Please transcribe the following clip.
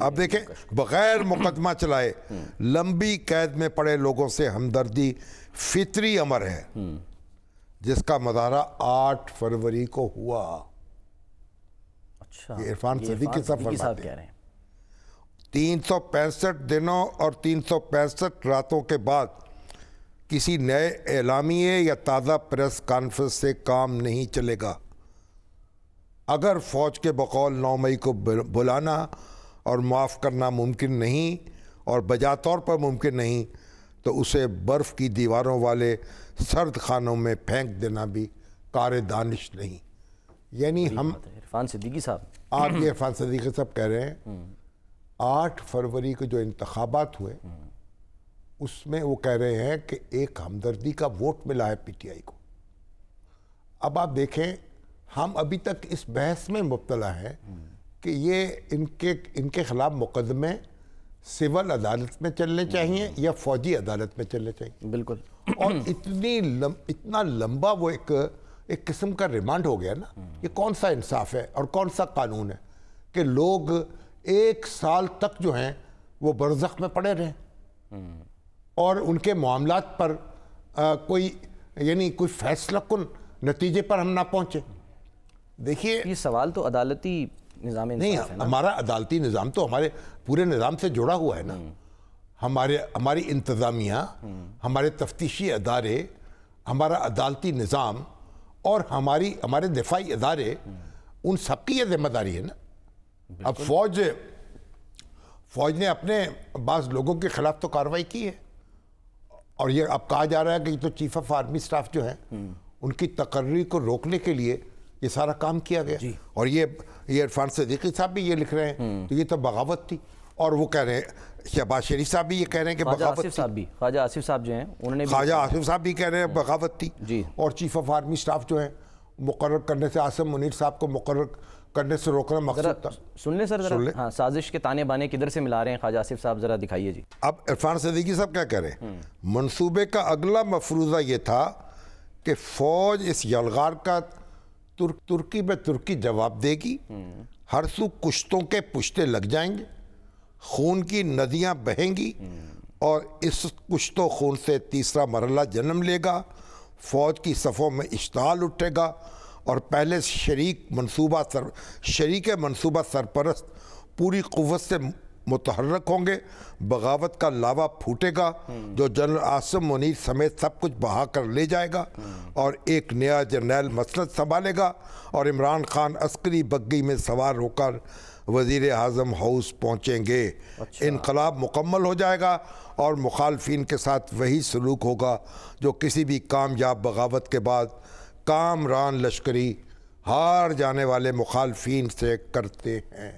اب دیکھیں بغیر مقدمہ چلائے لمبی قید میں پڑے لوگوں سے ہمدردی فطری امر ہے جس کا مظاہرہ 8 فروری کو ہوا۔ اچھا یہ عرفان صدیقی صاحب فرماتے ہیں 365 دنوں اور 365 راتوں کے بعد کسی نئے اعلامیے یا تازہ پریس کانفرنس سے کام نہیں چلے گا۔ اگر فوج کے بقول 9 مئی کو بلانا اور معاف کرنا ممکن نہیں اور بجا طور پر ممکن نہیں تو اسے برف کی دیواروں والے سرد خانوں میں پھینک دینا بھی کار دانش نہیں۔ یعنی ہم عرفان صدیقی صاحب آپ یہ عرفان صدیقی صاحب کہہ رہے ہیں 8 فروری کو جو انتخابات ہوئے اس میں وہ کہہ رہے ہیں کہ ایک ہمدردی کا ووٹ ملا ہے پی ٹی آئی کو۔ اب آپ دیکھیں ہم ابھی تک اس بحث میں مبتلا ہیں کہ یہ ان کے خلاف مقدمے سول عدالت میں چلنے چاہیے یا فوجی عدالت میں چلنے چاہیے۔ بالکل اور اتنا لمبا وہ ایک قسم کا ریمانڈ ہو گیا نا، یہ کون سا انصاف ہے اور کون سا قانون ہے کہ لوگ 1 سال تک جو ہیں وہ برزخ میں پڑے رہیں اور ان کے معاملات پر کوئی فیصلہ کن نتیجے پر ہم نہ پہنچے۔ دیکھیے یہ سوال تو عدالتی نظام نہیں، ہمارا عدالتی نظام تو ہمارے پورے نظام سے جڑا ہوا ہے نا۔ ہماری انتظامیہ، ہمارے تفتیشی ادارے، ہمارا عدالتی نظام اور ہمارے دفاعی ادارے، ان سب کی یہ ذمہ داری ہے نا۔ اب فوج نے اپنے بعض لوگوں کے خلاف تو کارروائی کی ہے اور یہ اب کہا جا رہا ہے کہ یہ تو چیف آف آرمی سٹاف جو ہیں ان کی تقرری کو روکنے کے لیے یہ سارا کام کیا گیا اور یہ عرفان صدیقی صاحب بھی یہ لکھ رہے ہیں تو یہ تو بغاوت تھی۔ اور وہ کہہ رہے ہیں شہباز شریف صاحب بھی یہ کہہ رہے ہیں کہ بغاوت تھی، خواجہ آصف صاحب جو ہیں انہوں نے خواجہ آصف صاحب بھی کہہ رہے ہیں بغاوت تھی، اور چیف آف آرمی سٹاف جو ہیں مقرر کرنے سے عاصم منیر صاحب کو مقرر کرنے سے روکنا مقصود تھا۔ سن لیں سر ذرا، ہاں سازش کے تانے بانے کدھر سے ملا رہے ہیں خواجہ آصف صاحب، ذرا دکھائیے جی۔ اب عرفان صدیقی صاحب کیا کہہ رہے ہیں؟ منصوبے کا اگلا مفروضہ یہ تھا کہ فوج اس یلغار کا ترکی میں ترکی جواب دے گی، ہر سو کشتوں کے پشتے لگ جائیں گے، خون کی ندیاں بہیں گی اور اس کشت و خون سے تیسرا مرحلہ جنم لے گا، فوج کی صفوں میں اشتعال اٹھے گا اور پہلے شریک منصوبہ سرپرست پوری قوت سے متحرک ہوں گے، بغاوت کا لاوا پھوٹے گا جو جنرل عاصم منیر سمیت سب کچھ بہا کر لے جائے گا اور ایک نیا جرنیل مسلط سنبھالے گا اور عمران خان عسکری بگی میں سوار ہو کر وزیر اعظم ہاؤس پہنچیں گے۔ انقلاب مکمل ہو جائے گا اور مخالفین کے ساتھ وہی سلوک ہوگا جو کسی بھی کامیاب بغاوت کے بعد کامران لشکری ہار جانے والے مخالفین سے کرتے ہیں۔